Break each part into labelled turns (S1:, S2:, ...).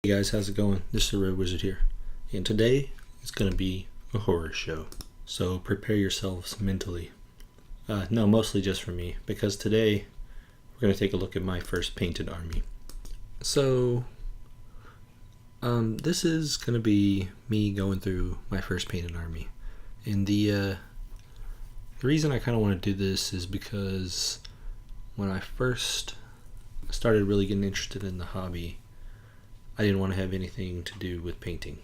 S1: Hey guys, how's it going? This is the Red Wizard here, and today it's going to be a horror show, so prepare yourselves mentally. No, mostly just for me, because today we're going to take a look at my first painted army. So, this is going to be me going through my first painted army, and the reason I kind of want to do this is because when I first started really getting interested in the hobby, I didn't want to have anything to do with painting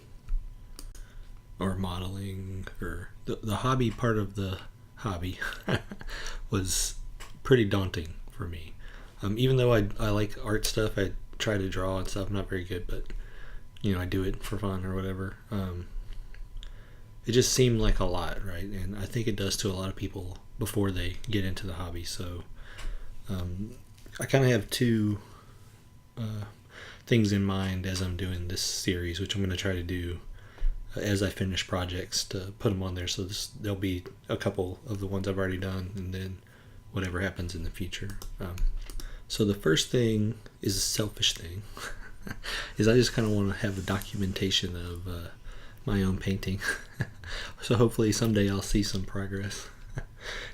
S1: or modeling, or the hobby part of the hobby was pretty daunting for me. Even though I like art stuff, I try to draw and stuff. I'm not very good, but I do it for fun or whatever. It just seemed like a lot, right? And I think it does to a lot of people before they get into the hobby. So I kind of have two things in mind as I'm doing this series, which I'm going to try to do as I finish projects to put them on there. So there'll be a couple of the ones I've already done, and then whatever happens in the future. So the first thing is a selfish thing, is I just kind of want to have a documentation of my own painting. So hopefully someday I'll see some progress.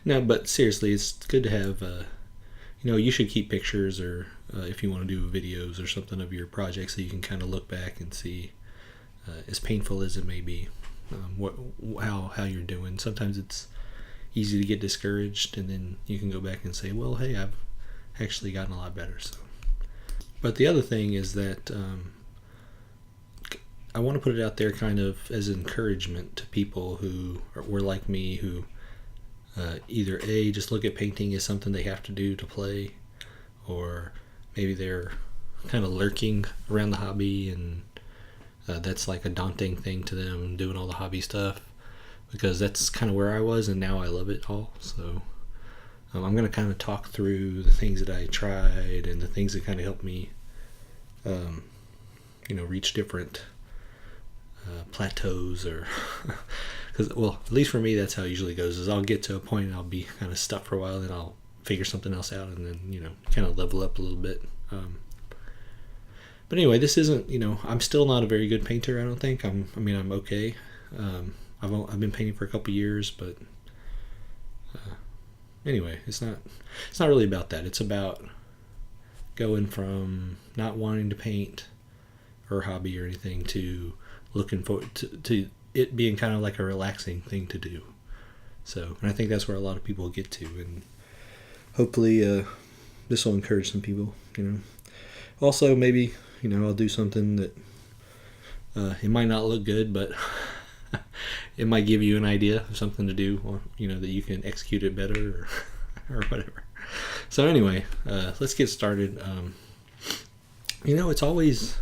S1: No, but seriously, it's good to have you should keep pictures, or if you want to do videos or something of your projects, so you can kind of look back and see, as painful as it may be, how you're doing. Sometimes it's easy to get discouraged, and then you can go back and say, well, hey, I've actually gotten a lot better. So, but the other thing is that I want to put it out there kind of as encouragement to people who were like me, who either just look at painting as something they have to do to play, or maybe they're kind of lurking around the hobby, and that's like a daunting thing to them, doing all the hobby stuff, because that's kind of where I was, and now I love it all. So I'm going to kind of talk through the things that I tried and the things that kind of helped me reach different plateaus, or because, well, at least for me, that's how it usually goes, is I'll get to a point and I'll be kind of stuck for a while, then I'll figure something else out, and then kind of level up a little bit. But anyway, this isn't, I'm still not a very good painter, I don't think. I'm okay. I've been painting for a couple years, but anyway, it's not really about that. It's about going from not wanting to paint or hobby or anything to looking forward to it being kind of like a relaxing thing to do. So, and I think that's where a lot of people get to, and hopefully this will encourage some people. Also, maybe I'll do something that it might not look good, but it might give you an idea of something to do, or that you can execute it better, or whatever. So anyway, let's get started. It's always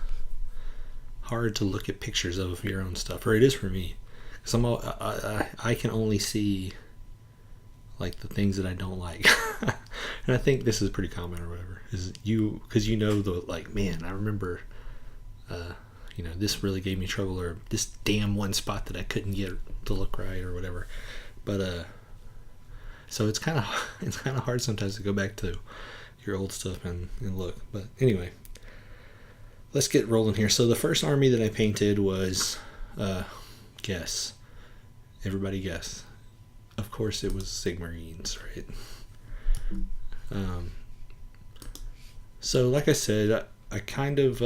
S1: hard to look at pictures of your own stuff, or it is for me, because I can only see like the things that I don't like. And I think this is pretty common, or whatever, is because the, like, man, I remember this really gave me trouble, or this damn one spot that I couldn't get to look right, or whatever. But so it's kind of hard sometimes to go back to your old stuff and look. But anyway, let's get rolling here. So the first army that I painted was guess. Everybody guess. Of course it was Sigmarines, right? So like I said, I kind of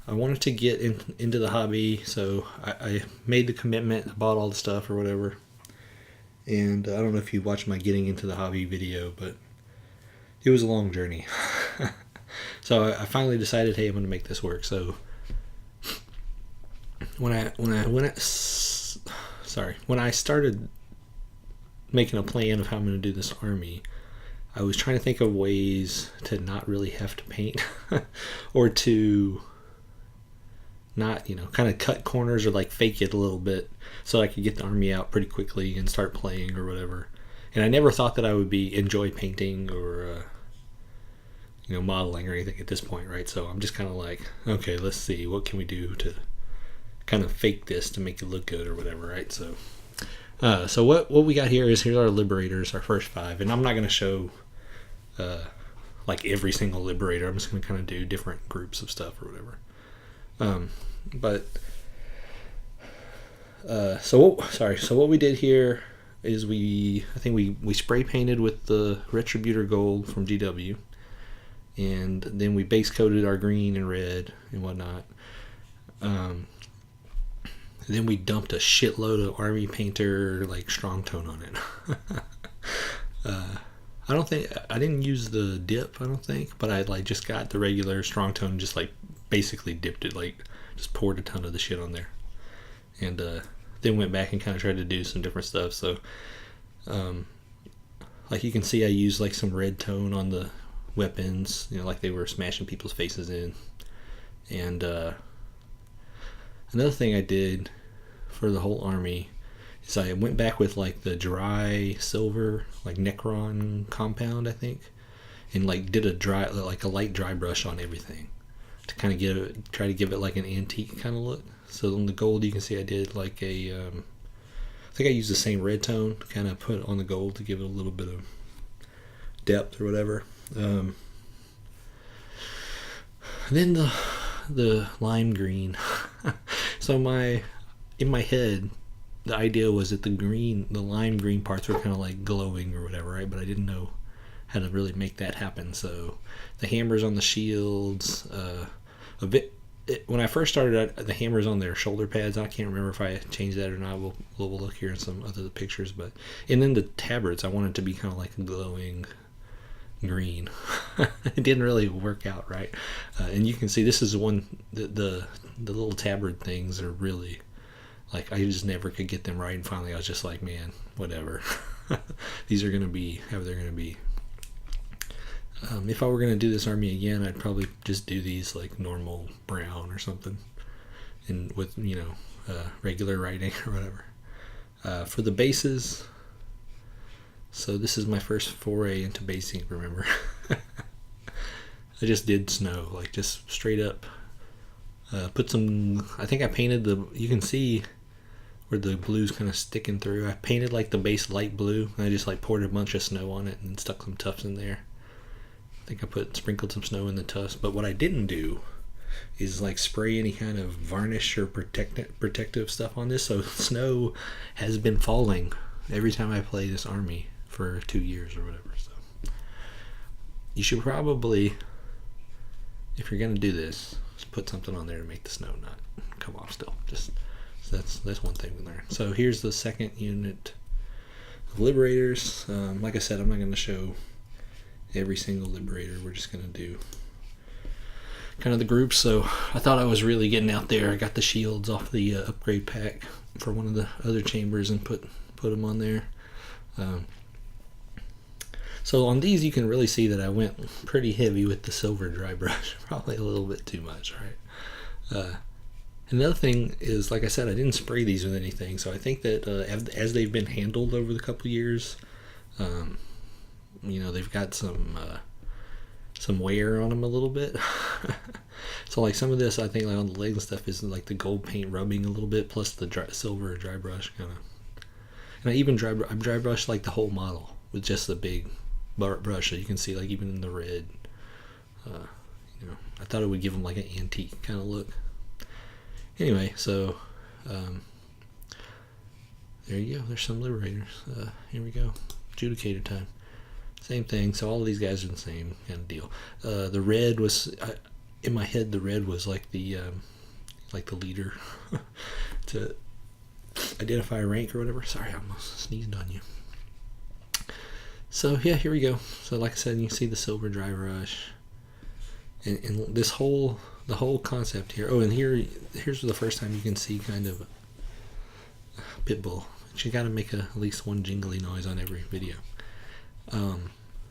S1: I wanted to get into the hobby, so I made the commitment. I bought all the stuff or whatever, and I don't know if you watched my getting into the hobby video, but it was a long journey. So I finally decided, hey, I'm going to make this work. So when I started making a plan of how I'm going to do this army, I was trying to think of ways to not really have to paint, or to not, kind of cut corners, or like fake it a little bit, so I could get the army out pretty quickly and start playing or whatever. And I never thought that I would enjoy painting or modeling or anything at this point, right? So I'm just kind of like, okay, let's see, what can we do to kind of fake this to make it look good or whatever, right? So what we got here's our Liberators, our first 5, and I'm not going to show like every single Liberator. I'm just going to kind of do different groups of stuff or whatever. But so what we did here is I think we spray painted with the Retributor Gold from GW, and then we base coated our green and red and whatnot. Then we dumped a shitload of Army Painter like strong tone on it. I didn't use the dip, I don't think, but I like just got the regular strong tone, just like basically dipped it, like just poured a ton of the shit on there, and then went back and kind of tried to do some different stuff. So like you can see, I used like some red tone on the weapons, like they were smashing people's faces in. And another thing I did for the whole army is I went back with like the dry silver, like Necron compound, I think, and like did a light dry brush on everything to kind of try to give it like an antique kind of look. So on the gold, you can see I did like I think I used the same red tone to kind of put on the gold to give it a little bit of depth or whatever. Then the lime green. So in my head, the idea was that the lime green parts were kind of like glowing or whatever, right? But I didn't know how to really make that happen. So the hammers on the shields, when I first started, the hammers on their shoulder pads, I can't remember if I changed that or not. We'll look here in some other pictures, and then the tabards, I wanted to be kind of like a glowing green. It didn't really work out right, and you can see this is one the little tabard things are really like I just never could get them right, and finally I was just like, man, whatever. These are gonna be how they're gonna be. If I were gonna do this army again, I'd probably just do these like normal brown or something, and with regular writing or whatever. For the bases, so this is my first foray into basing, remember. I just did snow, like just straight up. Put some, I think I painted you can see where the blue's kind of sticking through. I painted like the base light blue, and I just like poured a bunch of snow on it and stuck some tufts in there. I think I sprinkled some snow in the tufts, but what I didn't do is like spray any kind of varnish or protective stuff on this. So snow has been falling every time I play this army for 2 years or whatever. So you should probably, if you're gonna do this, just put something on there to make the snow not come off still. Just so that's one thing we learned. So here's the second unit of Liberators. Like I said, I'm not going to show every single Liberator. We're just going to do kind of the groups. So I thought I was really getting out there. I got the shields off the upgrade pack for one of the other chambers and put them on there. So on these, you can really see that I went pretty heavy with the silver dry brush, probably a little bit too much, right? Another thing is, like I said, I didn't spray these with anything, so I think that as they've been handled over the couple years, they've got some wear on them a little bit. So like some of this, I think like on the legs and stuff is like the gold paint rubbing a little bit, plus the silver dry brush kind of. And I even dry brushed like the whole model with just the big brush, so you can see like even in the red. I thought it would give them like an antique kind of look. Anyway, so there you go. There's some Liberators. Here we go. Adjudicator time. Same thing. So all of these guys are the same kind of deal. The red was in my head. The red was like the leader to identify a rank or whatever. Sorry, I almost sneezed on you. So yeah, here we go. So like I said, you can see the silver dry brush, and the whole concept here. Oh, and here's the first time you can see kind of Pitbull. But you got to make at least one jingly noise on every video.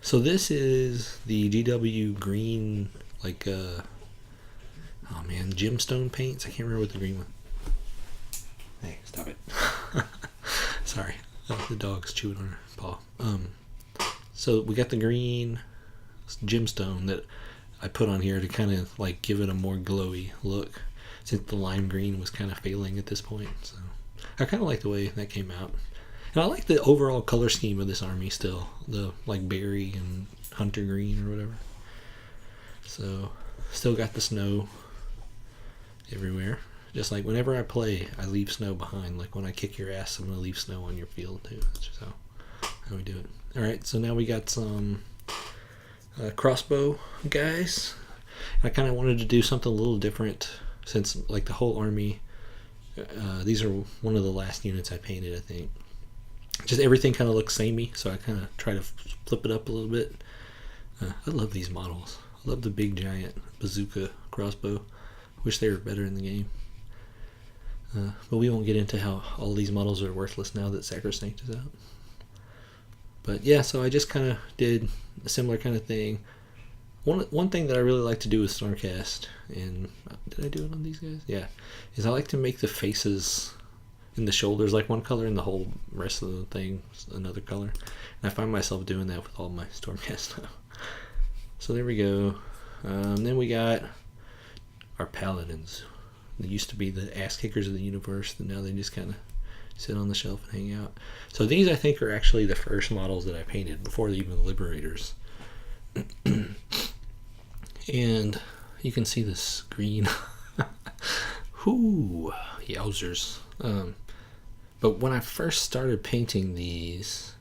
S1: So this is the GW green, like gemstone paints. I can't remember what the green one. Hey, stop it. Sorry, the dog's chewing on her paw. So we got the green gemstone that I put on here to kind of like give it a more glowy look, since the lime green was kind of failing at this point. So I kind of like the way that came out, and I like the overall color scheme of this army still, the like berry and hunter green or whatever. So still got the snow, everywhere. Just like whenever I play, I leave snow behind. Like when I kick your ass, I'm gonna leave snow on your field too. That's just how we do it. All right, so now we got some crossbow guys. I kind of wanted to do something a little different since like the whole army. These are one of the last units I painted, I think. Just everything kind of looks samey, so I kind of try to flip it up a little bit. I love these models. I love the big giant bazooka crossbow. Wish they were better in the game. But we won't get into how all these models are worthless now that Sacrosanct is out. But yeah, so I just kind of did a similar kind of thing. One thing that I really like to do with Stormcast, and did I do it on these guys? Yeah, is I like to make the faces and the shoulders like one color and the whole rest of the thing another color. And I find myself doing that with all my Stormcast stuff. So there we go. Then we got our paladins. They used to be the ass kickers of the universe, and now they just kind of sit on the shelf and hang out. So these, I think, are actually the first models that I painted before even the Liberators. And you can see this green. Whoo, yowzers. But when I first started painting these,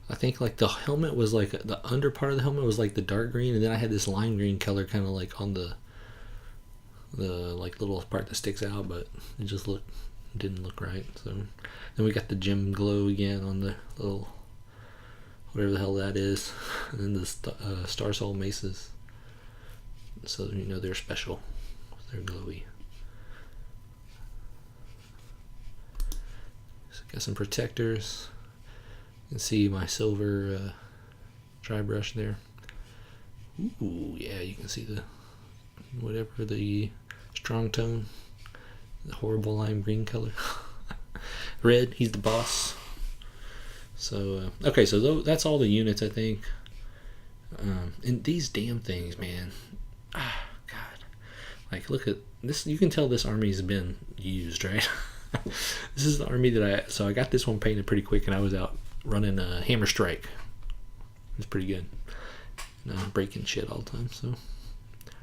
S1: I think like the helmet was like the under part of the helmet was like the dark green, and then I had this lime green color kind of like on the like little part that sticks out, but it just didn't look right. So then we got the gem glow again on the little whatever the hell that is, and then the Star Soul maces. So you know they're special. They're glowy. So got some protectors. You can see my silver dry brush there. Ooh, yeah, you can see the whatever the strong tone, the horrible lime green color. Red, he's the boss. So okay, so that's all the units, I think. And these damn things, man. God, like look at this. You can tell this army's been used, right? This is the army that I got this one painted pretty quick, and I was out running a Hammerstrike. It's pretty good. Breaking shit all the time. So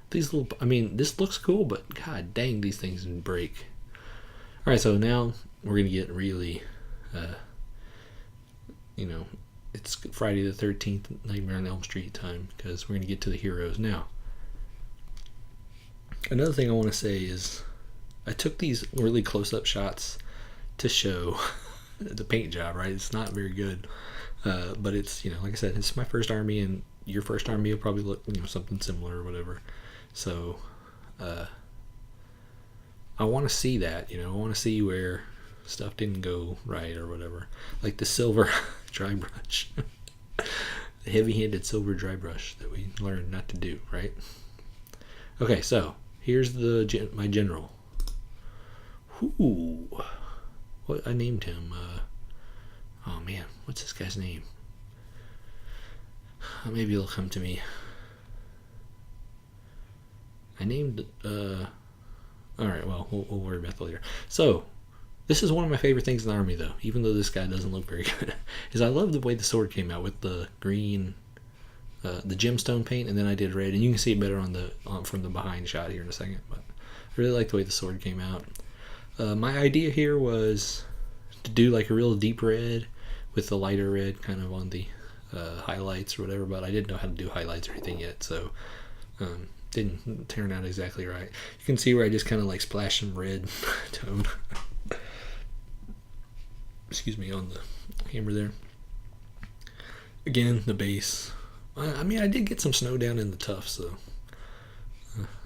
S1: these little, I mean, this looks cool, but god dang, these things break. All right, so now we're gonna get really, it's Friday the 13th, Nightmare on Elm Street time, because we're gonna get to the heroes now. Another thing I want to say is I took these really close-up shots to show the paint job, right? It's not very good, but it's, like I said, it's my first army, and your first army will probably look, something similar or whatever. So I want to see that, I want to see where stuff didn't go right or whatever. Like the silver dry brush, the heavy-handed silver dry brush that we learned not to do, right? Okay, so here's my general. Ooh, what I named him? Oh man, what's this guy's name? Maybe it'll come to me. I named. All right, well, we'll worry about that later. So, this is one of my favorite things in the army, though. Even though this guy doesn't look very good, is I love the way the sword came out with the green, the gemstone paint, and then I did red, and you can see it better from the behind shot here in a second. But I really like the way the sword came out. My idea here was to do like a real deep red with the lighter red kind of on the highlights or whatever, but I didn't know how to do highlights or anything yet, so didn't turn out exactly right. You can see where I just kind of like splashed some red tone excuse me, on the hammer there. Again, the base. I mean, I did get some snow down in the tufts, so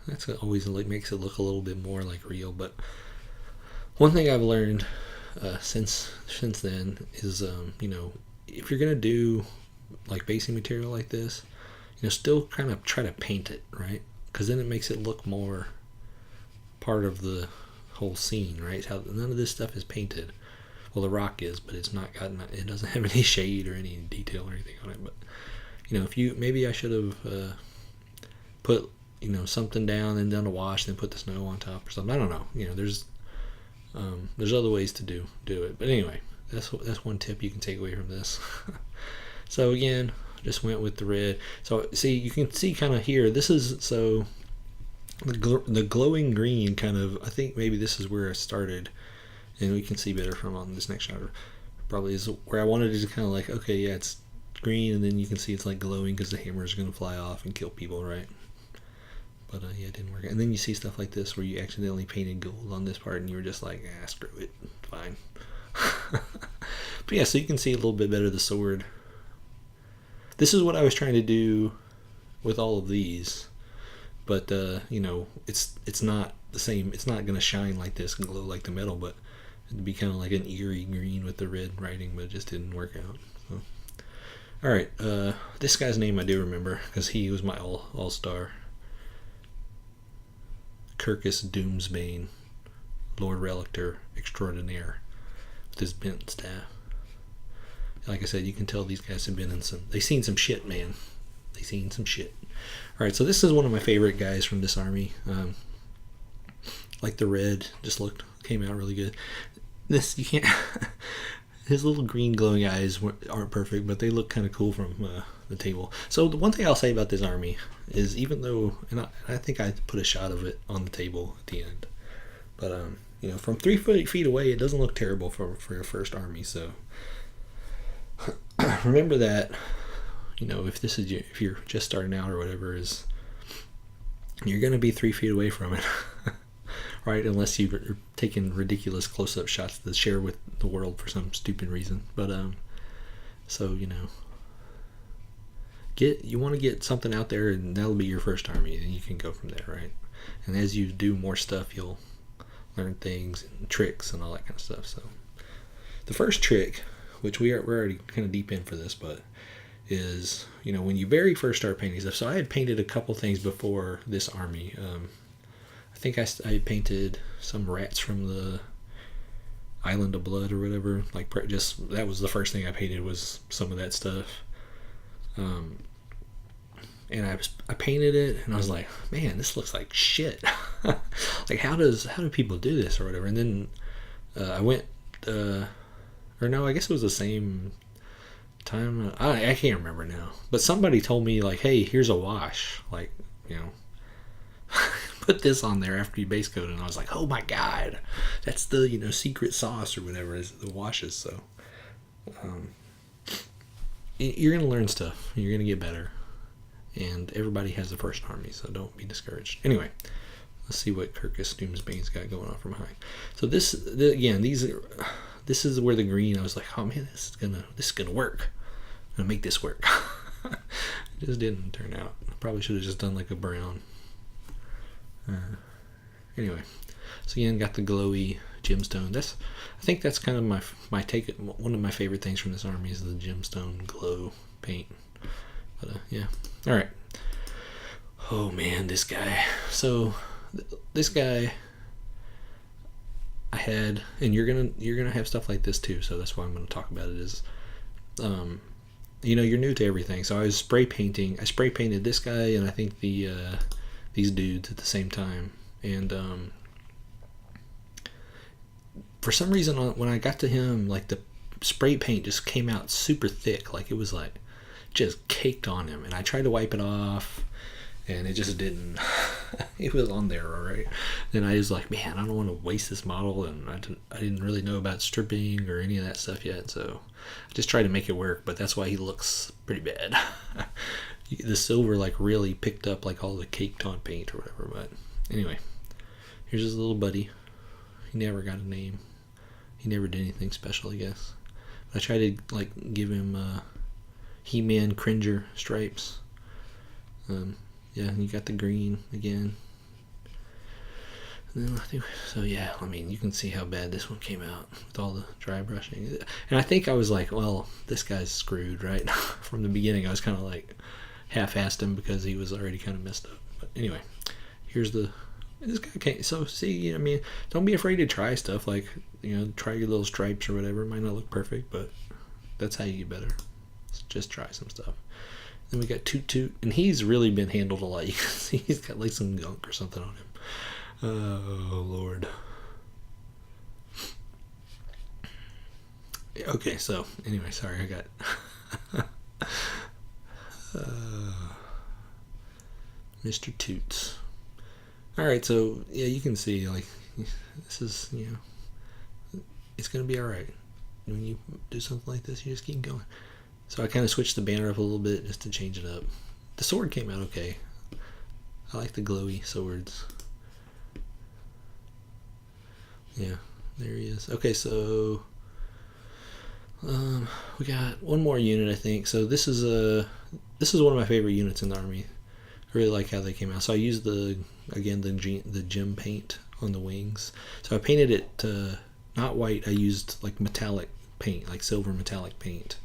S1: that's always makes it look a little bit more like real. But one thing I've learned since then is, if you're gonna do like basing material like this, still kind of try to paint it, right? Because then it makes it look more part of the whole scene, right? How none of this stuff is painted. Well, the rock is, but it doesn't have any shade or any detail or anything on it. But maybe I should have put something down and done a wash, then put the snow on top or something. I don't know. There's other ways to do it. But anyway, that's one tip you can take away from this. So again, just went with the red. So see, you can see kind of here. This is so The glowing green kind of, I think maybe this is where I started, and we can see better from on this next shot. Probably is where I wanted it to kind of like, okay, yeah, it's green, and then you can see it's like glowing because the hammer is going to fly off and kill people, right? But yeah, it didn't work. And then you see stuff like this where you accidentally painted gold on this part, and you were just like, screw it, fine. But yeah, so you can see a little bit better the sword. This is what I was trying to do with all of these, but you know, it's not the same. It's not going to shine like this and glow like the metal, but it'd be kind of like an eerie green with the red writing, but it just didn't work out. So. All right, this guy's name I do remember because he was my all-star. Kirkus Doomsbane, Lord Relictor Extraordinaire, with his bent staff. Like I said, you can tell these guys have been in some. They've seen some shit, man. They've seen some shit. All right, so this is one of my favorite guys from this army. Like the red, just came out really good. This you can't. His little green glowing eyes aren't perfect, but they look kind of cool from the table. So the one thing I'll say about this army is, even though, and I think I put a shot of it on the table at the end, but you know, from 3 feet away, it doesn't look terrible for your first army. So remember that, you know, if you're just starting out or whatever, is you're going to be 3 feet away from it. Right, unless you're taking ridiculous close-up shots to share with the world for some stupid reason. But so you know, you want to get something out there, and that'll be your first army, and you can go from there, right? And as you do more stuff, you'll learn things and tricks and all that kind of stuff. So the first trick, which we're already kind of deep in for this, but is, you know, when you very first start painting stuff. So I had painted a couple things before this army. I think I painted some rats from the Island of Blood or whatever. Like, just that was the first thing I painted, was some of that stuff. And I painted it, and I was like, man, this looks like shit. Like, how do people do this or whatever? And then I went, or no, I guess it was the same time. I can't remember now. But somebody told me, like, hey, here's a wash. Like, you know, put this on there after you base coat, and I was like, oh my god, that's the, you know, secret sauce or whatever is the washes. So you're gonna learn stuff, you're gonna get better, and everybody has the first army, so don't be discouraged. Anyway, let's see what Kirkus Doomsbane's got going on from behind. So this is where the green, I was like, oh man, this is gonna work. I'm gonna make this work. It just didn't turn out. I probably should have just done like a brown. Anyway, so again, got the glowy gemstone. I think that's kind of my take. One of my favorite things from this army is the gemstone glow paint. But yeah, all right. Oh man, this guy. So this guy I had, and you're gonna have stuff like this too. So that's why I'm gonna talk about it. Is you know, you're new to everything. So I was spray painting. I spray painted this guy, and I think these dudes at the same time, and for some reason when I got to him, like, the spray paint just came out super thick, like it was like just caked on him, and I tried to wipe it off, and it just didn't. It was on there all right. Then I was like, man, I don't want to waste this model, and I didn't really know about stripping or any of that stuff yet, so I just tried to make it work. But that's why he looks pretty bad. The silver like really picked up like all the caked on paint or whatever. But anyway, here's his little buddy. He never got a name. He never did anything special, I guess. But I tried to like give him He-Man Cringer stripes. Yeah, you got the green again. And then I think, so yeah, I mean, you can see how bad this one came out with all the dry brushing. And I think I was like, well, this guy's screwed, right? From the beginning, I was kind of like half-assed him because he was already kind of messed up. But anyway, here's this guy can't. So see, I mean, don't be afraid to try stuff, like, you know, try your little stripes or whatever. It might not look perfect, but that's how you get better. Just try some stuff. Then we got Toot, and he's really been handled a lot. You can see he's got like some gunk or something on him. Oh Lord. Okay, so anyway, sorry, I got Mr. Toots. All right, so yeah, you can see like this is it's gonna be all right when you do something like this. You just keep going. So I kind of switched the banner up a little bit just to change it up. The sword came out okay. I like the glowy swords. Yeah, there he is. Okay, so we got one more unit, I think. So this is one of my favorite units in the army. I really like how they came out. So I used the gem paint on the wings. So I painted it not white. I used like metallic paint, like silver metallic paint.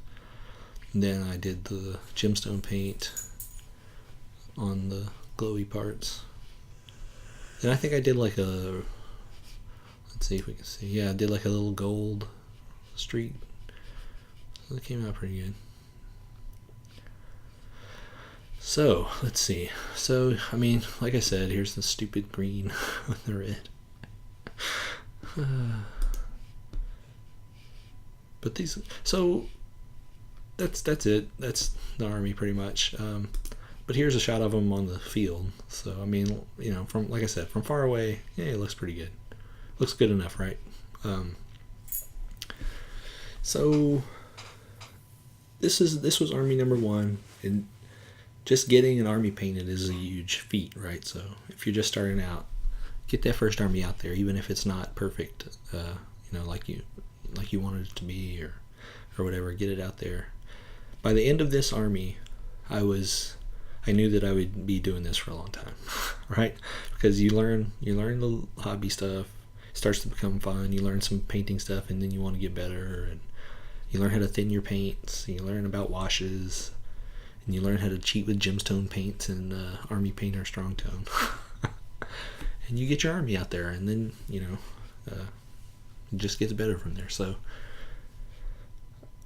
S1: And then I did the gemstone paint on the glowy parts. And I think I did like a, let's see if we can see. Yeah, I did like a little gold streak. So it came out pretty good. So, let's see. So, I mean, like I said, here's the stupid green with the red. But these, so that's it. That's the army pretty much. But here's a shot of them on the field. So, I mean, from, like I said, from far away, yeah, it looks pretty good. Looks good enough, right? So this was army number 1, and just getting an army painted is a huge feat, right? So if you're just starting out, get that first army out there, even if it's not perfect, like you wanted it to be, or whatever. Get it out there. By the end of this army, I knew that I would be doing this for a long time, right? Because you learn the hobby stuff. It starts to become fun. You learn some painting stuff, and then you want to get better, and you learn how to thin your paints. You learn about washes, and you learn how to cheat with gemstone paints and Army Painter Strong Tone. And you get your army out there, and then it just gets better from there. So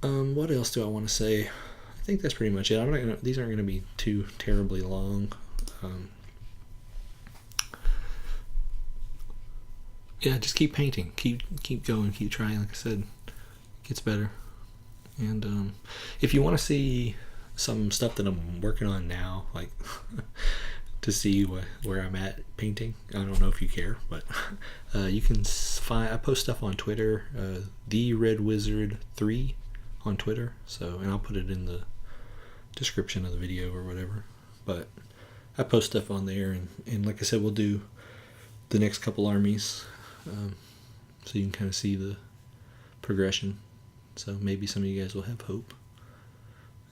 S1: what else do I want to say? I think that's pretty much it. These aren't going to be too terribly long. Yeah, just keep painting, keep going, keep trying. Like I said, it gets better. And if you want to see some stuff that I'm working on now, like to see where I'm at painting, I don't know if you care, but you can find. I post stuff on Twitter, the Red Wizard 3 on Twitter. So, and I'll put it in the description of the video or whatever. But I post stuff on there, and like I said, we'll do the next couple armies, so you can kind of see the progression. So maybe some of you guys will have hope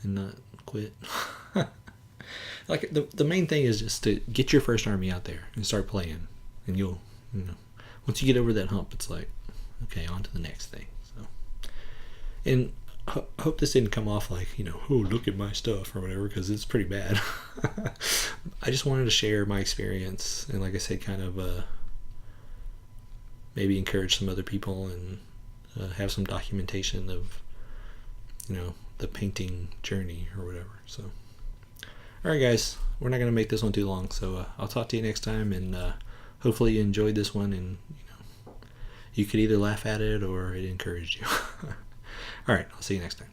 S1: and not quit. Like the main thing is just to get your first army out there and start playing, and you'll once you get over that hump, it's like, okay, on to the next thing. So, and hope this didn't come off like, oh, look at my stuff or whatever, because it's pretty bad. I just wanted to share my experience, and like I said, kind of maybe encourage some other people, and have some documentation of the painting journey or whatever. So alright guys, we're not going to make this one too long, so I'll talk to you next time, and hopefully you enjoyed this one, and you could either laugh at it or it encouraged you. Alright, I'll see you next time.